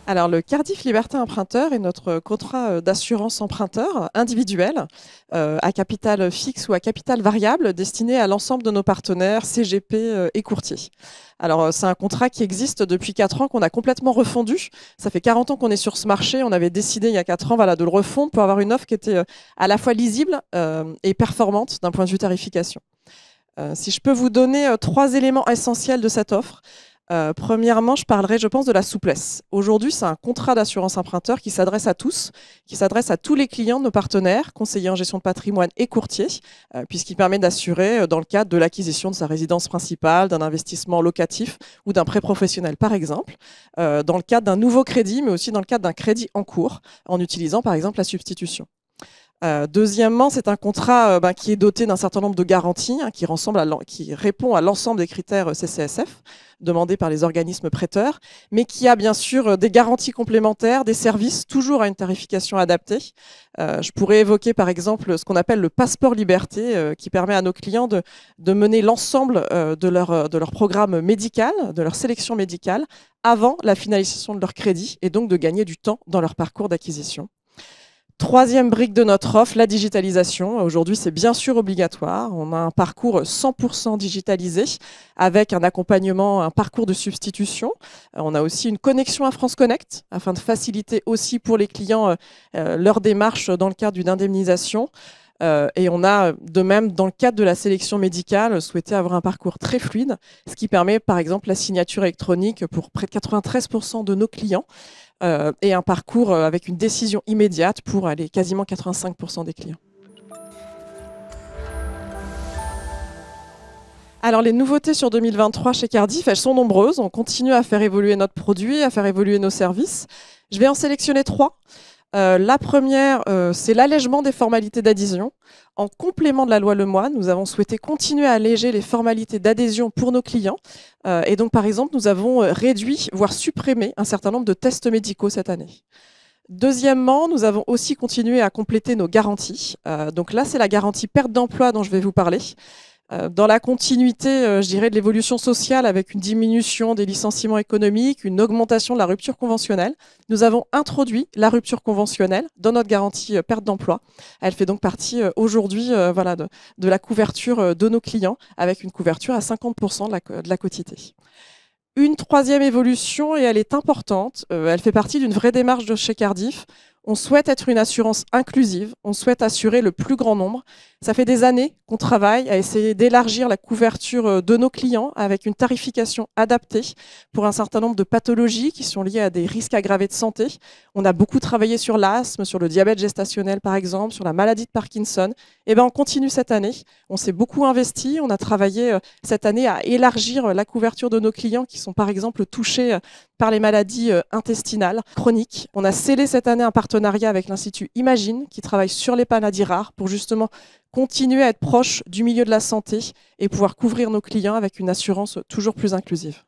Alors, le Cardiff Liberté Emprunteur est notre contrat d'assurance emprunteur individuel à capital fixe ou à capital variable destiné à l'ensemble de nos partenaires CGP et courtiers. Alors, c'est un contrat qui existe depuis 4 ans, qu'on a complètement refondu. Ça fait 40 ans qu'on est sur ce marché. On avait décidé il y a 4 ans de le refondre pour avoir une offre qui était à la fois lisible et performante d'un point de vue tarification. Si je peux vous donner 3 éléments essentiels de cette offre. Premièrement, je parlerai, je pense, de la souplesse. Aujourd'hui, c'est un contrat d'assurance emprunteur qui s'adresse à tous, qui s'adresse à tous les clients de nos partenaires, conseillers en gestion de patrimoine et courtiers, puisqu'il permet d'assurer dans le cadre de l'acquisition de sa résidence principale, d'un investissement locatif ou d'un prêt professionnel, par exemple, dans le cadre d'un nouveau crédit, mais aussi dans le cadre d'un crédit en cours, en utilisant, par exemple, la substitution. Deuxièmement, c'est un contrat qui est doté d'un certain nombre de garanties, qui répond à l'ensemble des critères CCSF demandés par les organismes prêteurs, mais qui a bien sûr des garanties complémentaires, des services, toujours à une tarification adaptée. Je pourrais évoquer par exemple ce qu'on appelle le passeport liberté, qui permet à nos clients de mener l'ensemble de leur programme médical, de leur sélection médicale, avant la finalisation de leur crédit, et donc de gagner du temps dans leur parcours d'acquisition. Troisième brique de notre offre, la digitalisation. Aujourd'hui, c'est bien sûr obligatoire. On a un parcours 100% digitalisé avec un accompagnement, un parcours de substitution. On a aussi une connexion à France Connect afin de faciliter aussi pour les clients leur démarche dans le cadre d'une indemnisation. Et on a de même, dans le cadre de la sélection médicale, souhaité avoir un parcours très fluide, ce qui permet par exemple la signature électronique pour près de 93% de nos clients. Et un parcours avec une décision immédiate pour aller quasiment 85% des clients. Alors les nouveautés sur 2023 chez Cardiff, elles sont nombreuses. On continue à faire évoluer notre produit, à faire évoluer nos services. Je vais en sélectionner 3. La première, c'est l'allègement des formalités d'adhésion. En complément de la loi Lemoine, nous avons souhaité continuer à alléger les formalités d'adhésion pour nos clients. Et donc, par exemple, nous avons réduit, voire supprimé un certain nombre de tests médicaux cette année. Deuxièmement, nous avons aussi continué à compléter nos garanties. Donc là, c'est la garantie perte d'emploi dont je vais vous parler. Dans la continuité, je dirais, de l'évolution sociale avec une diminution des licenciements économiques, une augmentation de la rupture conventionnelle, nous avons introduit la rupture conventionnelle dans notre garantie perte d'emploi. Elle fait donc partie aujourd'hui de la couverture de nos clients avec une couverture à 50% de la quotité. Une troisième évolution, et elle est importante, elle fait partie d'une vraie démarche de chez Cardiff. On souhaite être une assurance inclusive, on souhaite assurer le plus grand nombre. Ça fait des années qu'on travaille à essayer d'élargir la couverture de nos clients avec une tarification adaptée pour un certain nombre de pathologies qui sont liées à des risques aggravés de santé. On a beaucoup travaillé sur l'asthme, sur le diabète gestationnel par exemple, sur la maladie de Parkinson. Et on continue cette année. On s'est beaucoup investi, on a travaillé cette année à élargir la couverture de nos clients qui sont par exemple touchés par les maladies intestinales chroniques. On a scellé cette année un partenariat avec l'Institut Imagine qui travaille sur les maladies rares pour justement continuer à être proche du milieu de la santé et pouvoir couvrir nos clients avec une assurance toujours plus inclusive.